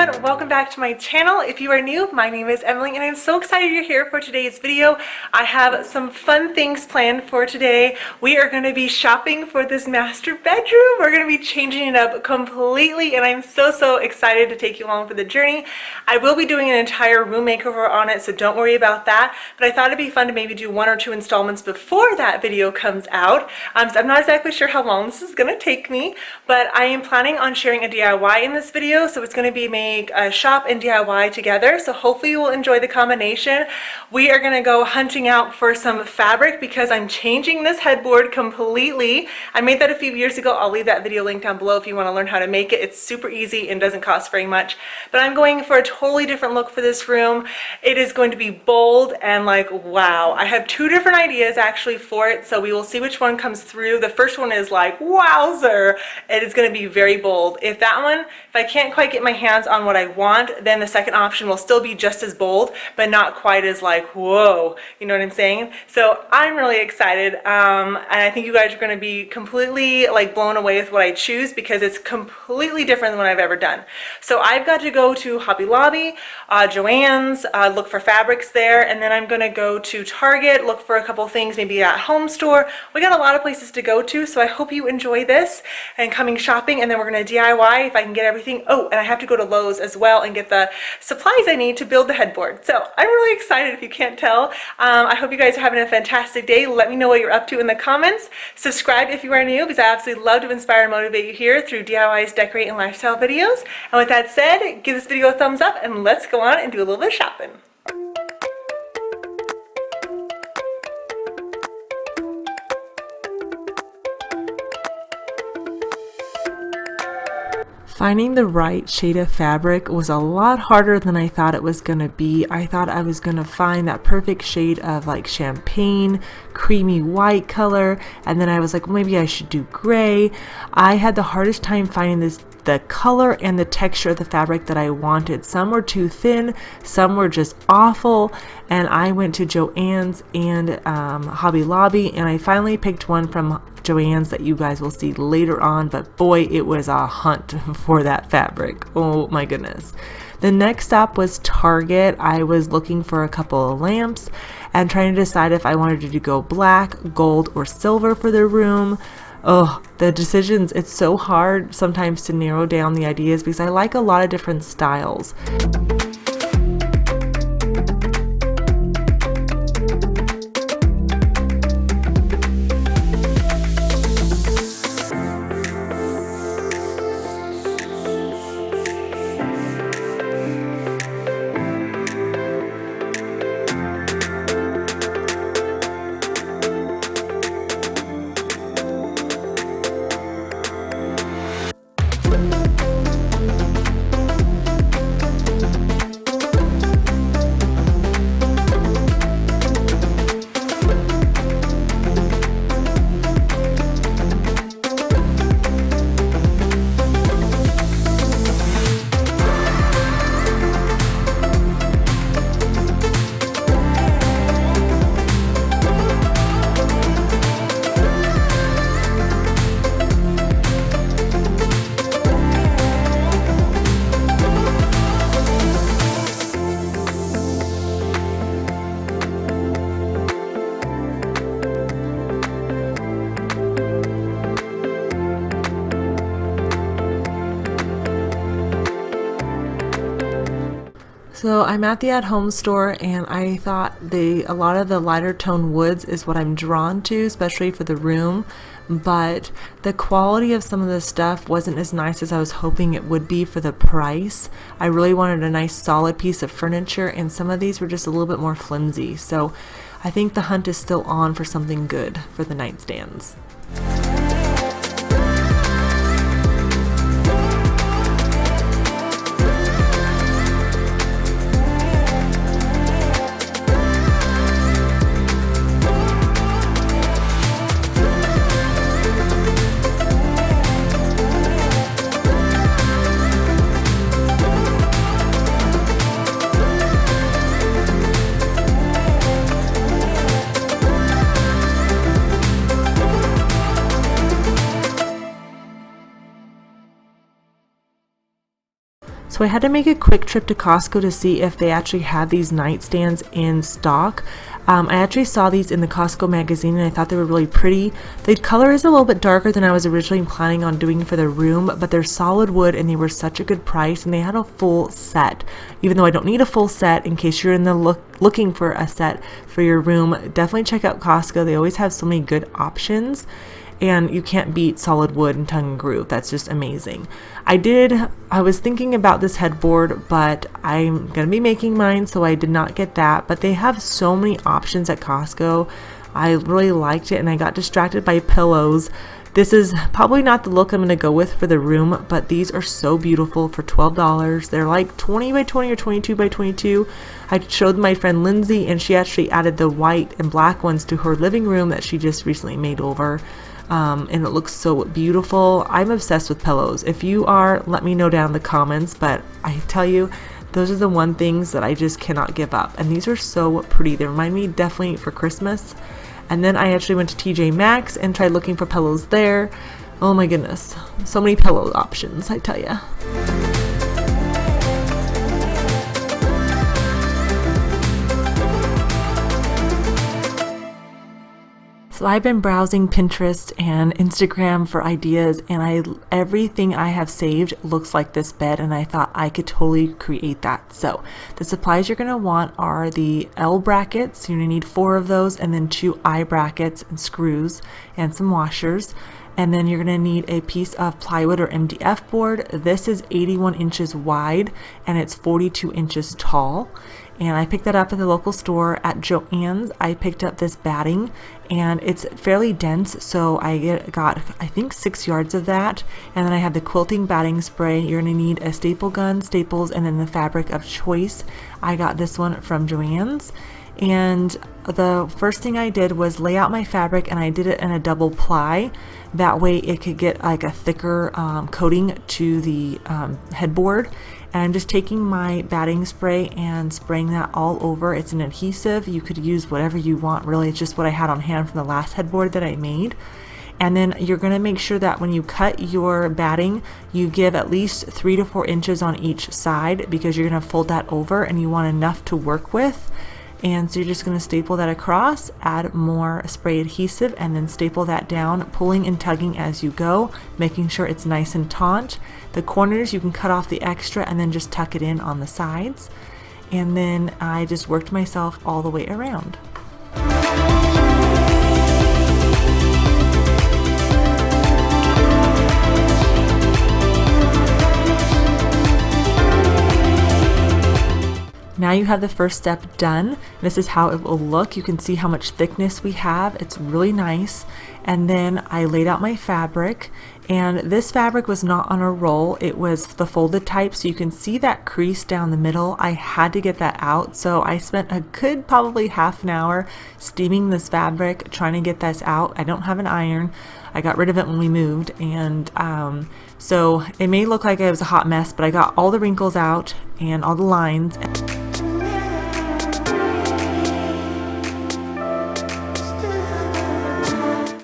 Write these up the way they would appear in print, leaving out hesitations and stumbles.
everyone, welcome back to my channel. If you are new, my name is Emily and I'm so excited you're here for today's video. I have some fun things planned for today. We are going to be shopping for this master bedroom. We're going to be changing it up completely and I'm so excited to take you along for the journey. I will be doing an entire room makeover on it, so don't worry about that, but I thought it'd be fun to maybe do 1 or 2 installments before that video comes out. So I'm not exactly sure how long this is going to take me, but I am planning on sharing a DIY in this video, so it's going to be make a shop and DIY together, so hopefully you will enjoy the combination. We are going to go hunting out for some fabric because I'm changing this headboard completely. I made that a few years ago. I'll leave that video link down below if you want to learn how to make it. It's super easy and doesn't cost very much, but I'm going for a totally different look for this room. It is going to be bold and like, wow. I have 2 different ideas actually for it, so we will see which one comes through. The first one is like, wowzer. It is going to be very bold. If I can't quite get my hands on what I want, then the second option will still be just as bold, but not quite as like, whoa, you know what I'm saying? So I'm really excited, and I think you guys are going to be completely like blown away with what I choose because it's completely different than what I've ever done. So I've got to go to Hobby Lobby, Joann's, look for fabrics there, and then I'm going to go to Target, look for a couple things, maybe at Home Store. We got a lot of places to go to, so I hope you enjoy this and coming shopping, and then we're going to DIY if I can get everything. Oh, and I have to go to Lowe's as well and get the supplies I need to build the headboard. So I'm really excited if you can't tell. I hope you guys are having a fantastic day. Let me know what you're up to in the comments. Subscribe if you are new because I absolutely love to inspire and motivate you here through DIYs, decorate, and lifestyle videos. And with that said, give this video a thumbs up and let's go on and do a little bit of shopping. Finding the right shade of fabric was a lot harder than I thought it was going to be. I thought I was going to find that perfect shade of like champagne, creamy white color, and then I was like, well, maybe I should do gray. I had the hardest time finding the color and the texture of the fabric that I wanted. Some were too thin, some were just awful, and I went to Joann's and Hobby Lobby, and I finally picked one from Joann's that you guys will see later on, but boy, it was a hunt for that fabric. Oh my goodness. The next stop was Target. I was looking for a couple of lamps and trying to decide if I wanted to go black, gold, or silver for the room. Oh, the decisions, it's so hard sometimes to narrow down the ideas because I like a lot of different styles. So I'm at the at-home store and I thought a lot of the lighter tone woods is what I'm drawn to, especially for the room, but the quality of some of the stuff wasn't as nice as I was hoping it would be for the price. I really wanted a nice solid piece of furniture and some of these were just a little bit more flimsy. So I think the hunt is still on for something good for the nightstands. So I had to make a quick trip to Costco to see if they actually had these nightstands in stock. I actually saw these in the Costco magazine and I thought they were really pretty. The color is a little bit darker than I was originally planning on doing for the room, but they're solid wood and they were such a good price, and they had a full set. Even though I don't need a full set, in case you're in the looking for a set for your room, definitely check out Costco. They always have so many good options. And you can't beat solid wood and tongue and groove. That's just amazing. I was thinking about this headboard, but I'm going to be making mine, so I did not get that. But they have so many options at Costco. I really liked it, and I got distracted by pillows. This is probably not the look I'm going to go with for the room, but these are so beautiful for $12. They're like 20 by 20 or 22 by 22. I showed my friend Lindsay, and she actually added the white and black ones to her living room that she just recently made over. And it looks so beautiful. I'm obsessed with pillows. If you are, let me know down in the comments, but I tell you, those are the one things that I just cannot give up. And these are so pretty. They remind me definitely for Christmas. And then I actually went to TJ Maxx and tried looking for pillows there. Oh my goodness, so many pillow options, I tell you. So I've been browsing Pinterest and Instagram for ideas, and everything I have saved looks like this bed, and I thought I could totally create that. So the supplies you're going to want are the L brackets. You're going to need 4 of those, and then 2 I brackets and screws and some washers. And then you're going to need a piece of plywood or MDF board. This is 81 inches wide and it's 42 inches tall. And I picked that up at the local store at Joann's. I picked up this batting, and it's fairly dense, so I got I think 6 yards of that. And then I have the quilting batting spray. You're going to need a staple gun, staples, and then the fabric of choice. I got this one from Joann's. And the first thing I did was lay out my fabric, and I did it in a double ply. That way it could get like a thicker coating to the headboard. And I'm just taking my batting spray and spraying that all over. It's an adhesive. You could use whatever you want, really. It's just what I had on hand from the last headboard that I made. And then you're going to make sure that when you cut your batting, you give at least 3 to 4 inches on each side, because you're going to fold that over and you want enough to work with. And so you're just going to staple that across, add more spray adhesive, and then staple that down, pulling and tugging as you go, making sure it's nice and taut. The corners, you can cut off the extra and then just tuck it in on the sides. And then I just worked myself all the way around. Now you have the first step done. This is how it will look. You can see how much thickness we have. It's really nice. And then I laid out my fabric, and this fabric was not on a roll. It was the folded type, so you can see that crease down the middle. I had to get that out, so I spent a good probably half an hour steaming this fabric, trying to get this out. I don't have an iron. I got rid of it when we moved, and so it may look like it was a hot mess, but I got all the wrinkles out and all the lines.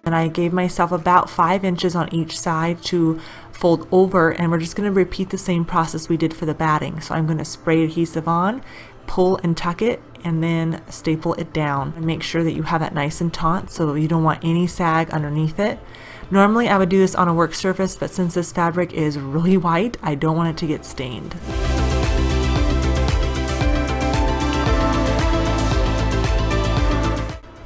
And I gave myself about 5 inches on each side to fold over, and we're just going to repeat the same process we did for the batting. So I'm going to spray adhesive on, pull and tuck it, and then staple it down, and make sure that you have that nice and taut, so you don't want any sag underneath it. Normally I would do this on a work surface, but since this fabric is really white, I don't want it to get stained.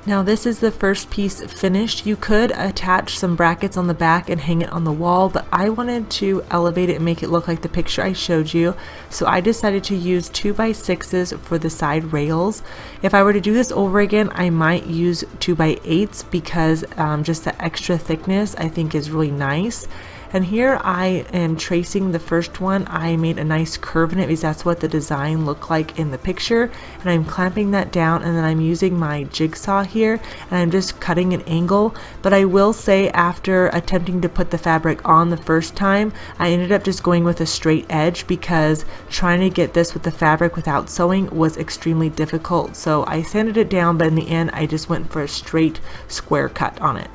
Now this is the first piece finished. You could attach some brackets on the back and hang it on the wall, but I wanted to elevate it and make it look like the picture I showed you. So I decided to use 2x6s for the side rails. If I were to do this over again, I might use 2x8s because just the extra thickness I think is really nice. And here I am tracing the first one. I made a nice curve in it because that's what the design looked like in the picture. And I'm clamping that down, and then I'm using my jigsaw here, and I'm just cutting an angle. But I will say, after attempting to put the fabric on the first time, I ended up just going with a straight edge because trying to get this with the fabric without sewing was extremely difficult. So I sanded it down, but in the end I just went for a straight square cut on it.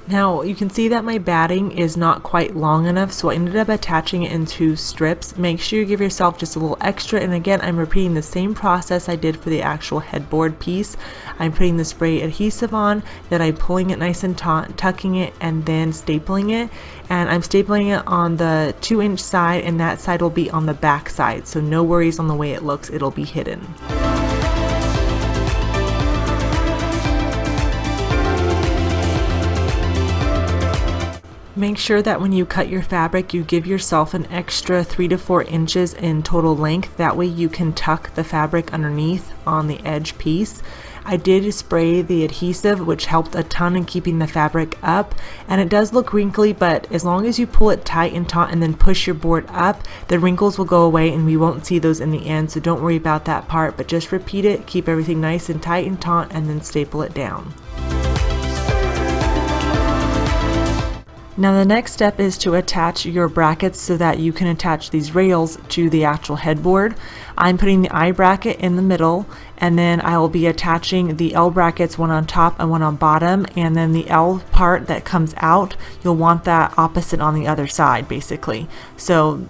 Now you can see that my batting is not quite long enough, so I ended up attaching it in 2 strips. Make sure you give yourself just a little extra, and again I'm repeating the same process I did for the actual headboard piece. I'm putting the spray adhesive on, then I'm pulling it nice and taut, tucking it, and then stapling it. And I'm stapling it on the 2-inch side, and that side will be on the back side, so no worries on the way it looks, it'll be hidden. Make sure that when you cut your fabric, you give yourself an extra 3 to 4 inches in total length. That way you can tuck the fabric underneath on the edge piece. I did spray the adhesive, which helped a ton in keeping the fabric up, and it does look wrinkly, but as long as you pull it tight and taut and then push your board up, the wrinkles will go away and we won't see those in the end, so don't worry about that part, but just repeat it, keep everything nice and tight and taut, and then staple it down. Now the next step is to attach your brackets so that you can attach these rails to the actual headboard. I'm putting the eye bracket in the middle, and then I will be attaching the L brackets, one on top and one on bottom, and then the L part that comes out, you'll want that opposite on the other side basically. So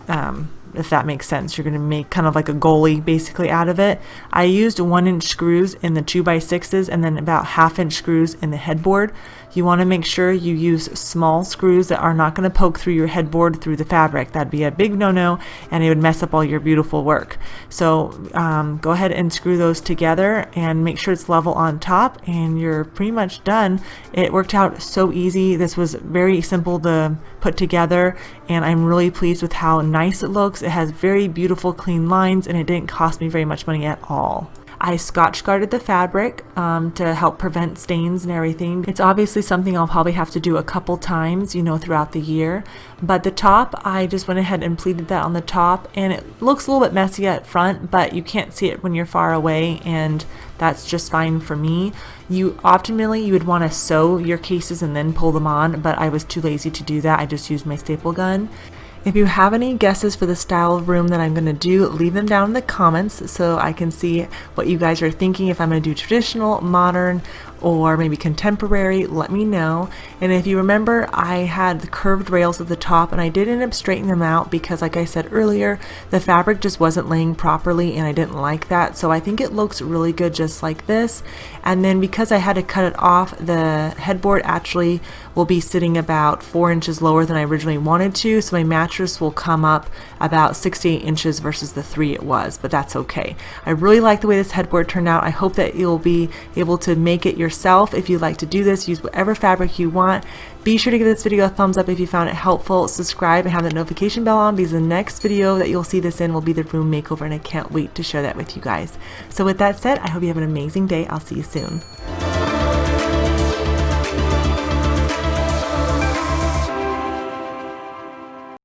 if that makes sense, you're going to make kind of like a goalie basically out of it. I used 1-inch screws in the 2x6s and then about 1/2-inch screws in the headboard. You want to make sure you use small screws that are not going to poke through your headboard through the fabric. That'd be a big no-no, and it would mess up all your beautiful work. So go ahead and screw those together and make sure it's level on top, and you're pretty much done. It worked out so easy. This was very simple to put together, and I'm really pleased with how nice it looks. It has very beautiful clean lines, and it didn't cost me very much money at all. I scotch guarded the fabric to help prevent stains and everything. It's obviously something I'll probably have to do a couple times, you know, throughout the year. But the top, I just went ahead and pleated that on the top, and it looks a little bit messy at front, but you can't see it when you're far away, and that's just fine for me. Optimally, you would want to sew your cases and then pull them on, but I was too lazy to do that. I just used my staple gun. If you have any guesses for the style of room that I'm going to do, leave them down in the comments so I can see what you guys are thinking. If I'm going to do traditional, modern, or maybe contemporary, let me know. And if you remember, I had the curved rails at the top, and I did end up straightening them out because, like I said earlier, the fabric just wasn't laying properly and I didn't like that. So I think it looks really good just like this. And then because I had to cut it off, the headboard actually will be sitting about 4 inches lower than I originally wanted to, so my mattress will come up about 6 to 8 inches versus the 3 it was, but that's okay. I really like the way this headboard turned out. I hope that you'll be able to make it yourself. If you'd like to do this, use whatever fabric you want. Be sure to give this video a thumbs up if you found it helpful. Subscribe and have that notification bell on, because the next video that you'll see this in will be the room makeover, and I can't wait to share that with you guys. So with that said, I hope you have an amazing day. I'll see you soon.